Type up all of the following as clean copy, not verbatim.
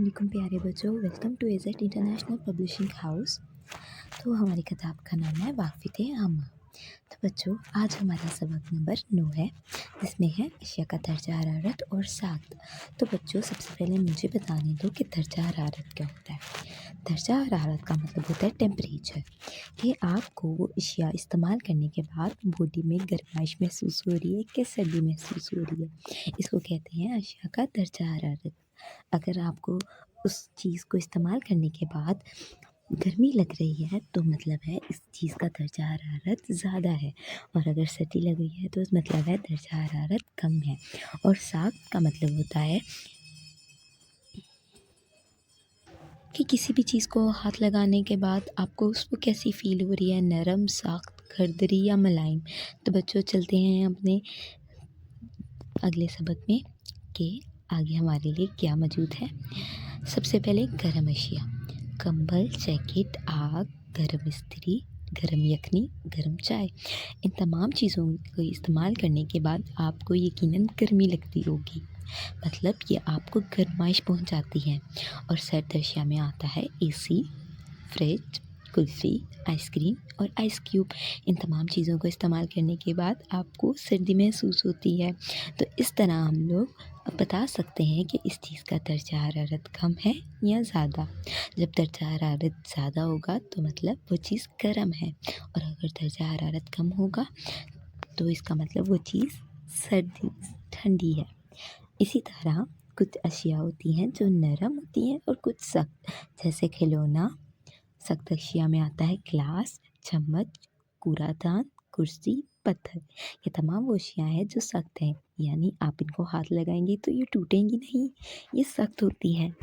अस्सलामुअलैकुम प्यारे बच्चों, वेलकम टू एजेट इंटरनेशनल पब्लिशिंग हाउस। तो हमारी किताब का नाम है वाक़िफ़े आमा। तो बच्चों, आज हमारा सबक नंबर 9 है, जिसमें है अशिया का दर्जा हरारत और साख्त। तो बच्चों, सबसे पहले मुझे बताने दो कि दर्जा हरारत क्या होता है। दर्जा हरारत का मतलब होता है टेम्परेचर, कि आपको वो अशिया इस्तेमाल करने के बाद बॉडी में गर्माइश महसूस हो रही है कि सर्दी महसूस हो रही है। इसको कहते हैं अशिया का दर्जा हरारत। अगर आपको उस चीज़ को इस्तेमाल करने के बाद गर्मी लग रही है तो मतलब है इस चीज़ का दर्जा हरारत ज़्यादा है, और अगर सर्दी लग रही है तो मतलब है दर्जा हरारत कम है। और साख्त का मतलब होता है कि किसी भी चीज़ को हाथ लगाने के बाद आपको उसको कैसी फ़ील हो रही है, नरम, सख्त, खरदरी या मुलायम। तो बच्चों, चलते हैं अपने अगले सबक में कि आगे हमारे लिए क्या मौजूद है। सबसे पहले गर्म अशिया, कंबल, जैकेट, आग, गर्म इस्त्री, गर्म यखनी, गर्म चाय। इन तमाम चीज़ों को इस्तेमाल करने के बाद आपको यकीनन गर्मी लगती होगी, मतलब ये आपको गर्माइश पहुंचाती है। और सर्द अशिया में आता है एसी, फ्रिज, कुल्फ़ी, आइसक्रीम और आइस क्यूब। इन तमाम चीज़ों को इस्तेमाल करने के बाद आपको सर्दी महसूस होती है। तो इस तरह हम लोग बता सकते हैं कि इस चीज़ का दर्जा हरारत कम है या ज़्यादा। जब दर्जा हरारत ज़्यादा होगा तो मतलब वो चीज़ गर्म है, और अगर दर्जा हरारत कम होगा तो इसका मतलब वो चीज़ सर्दी ठंडी है। इसी तरह कुछ अशिया होती हैं जो नरम होती हैं और कुछ सख्त, जैसे खिलौना। सख्त अशिया में आता है ग्लास, चम्मच, कूड़ादान, कुर्सी, पत्थर। ये तमाम वो अशिया हैं जो सख्त हैं, यानी आप इनको हाथ लगाएंगे तो ये टूटेंगी नहीं, ये सख्त होती हैं।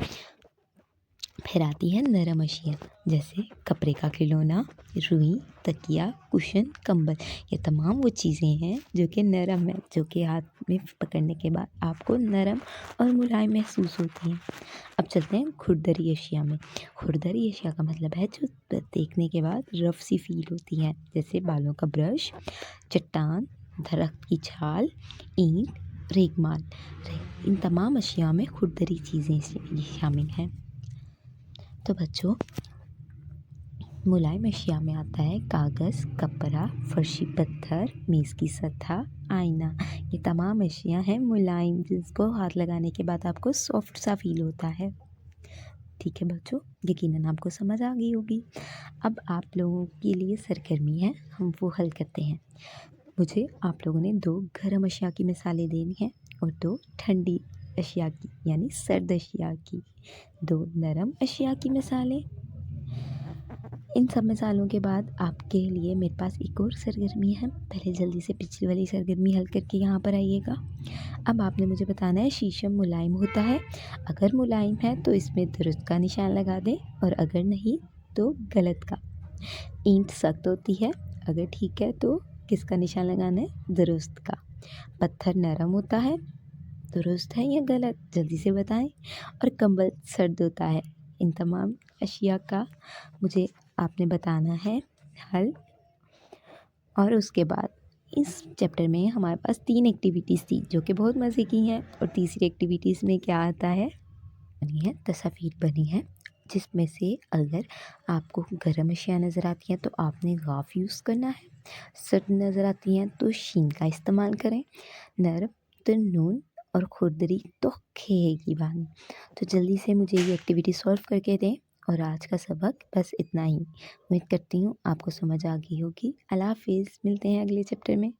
फिर आती है नरम अशिया, जैसे कपड़े का खिलौना, रुई, तकिया, कुशन, कंबल। ये तमाम वो चीज़ें हैं जो कि नरम है, जो कि हाथ में पकड़ने के बाद आपको नरम और मुलायम महसूस होती हैं। अब चलते हैं खुरदरी अशिया में। खुरदरी अशिया का मतलब है जो देखने के बाद रफ सी फील होती हैं, जैसे बालों का ब्रश, चट्टान, दरख्त की छाल, ईंट, रेगमाल। इन तमाम अशिया में खुरदरी चीज़ें शामिल हैं। तो बच्चों, मुलायम अशिया में आता है कागज़, कपड़ा, फर्शी पत्थर, मेज़ की सतह, आईना। ये तमाम अशिया हैं मुलायम, जिसको हाथ लगाने के बाद आपको सॉफ्ट सा फील होता है। ठीक है बच्चों, यकीनन आपको समझ आ गई होगी। अब आप लोगों के लिए सरगर्मी है, हम वो हल करते हैं। मुझे आप लोगों ने 2 गर्म अशिया की मिसालें देनी है और 2 ठंडी अशिया की यानी सर्द अशिया की, 2 नरम अशिया की मिसालें। इन सब मिसालों के बाद आपके लिए मेरे पास एक और सरगर्मी है। पहले जल्दी से पिछली वाली सरगर्मी हल करके यहाँ पर आइएगा। अब आपने मुझे बताना है शीशम मुलायम होता है, अगर मुलायम है तो इसमें दुरुस्त का निशान लगा दें, और अगर नहीं तो गलत का। ईंट सख्त होती है, अगर ठीक है तो किसका निशान लगाना है, दुरुस्त का। पत्थर नरम होता है, दुरुस्त है या गलत, जल्दी से बताएं। और कंबल सर्द होता है। इन तमाम अशिया का मुझे आपने बताना है हल। और उसके बाद इस चैप्टर में हमारे पास 3 एक्टिविटीज़ थी जो कि बहुत मज़े की हैं। और तीसरी एक्टिविटीज़ में क्या आता है, बनी है तस्वीर बनी है, जिसमें से अगर आपको गर्म अशिया नज़र आती हैं तो आपने गाफ यूज़ करना है, सर्द नज़र आती हैं तो शीन का इस्तेमाल करें, नरम तो नून, और खुरदरी तो खे की बानी। तो जल्दी से मुझे ये एक्टिविटी सॉल्व करके दें। और आज का सबक बस इतना ही। उम्मीद करती हूँ आपको समझ आ गई होगी। अल्लाह हाफिज़, मिलते हैं अगले चैप्टर में।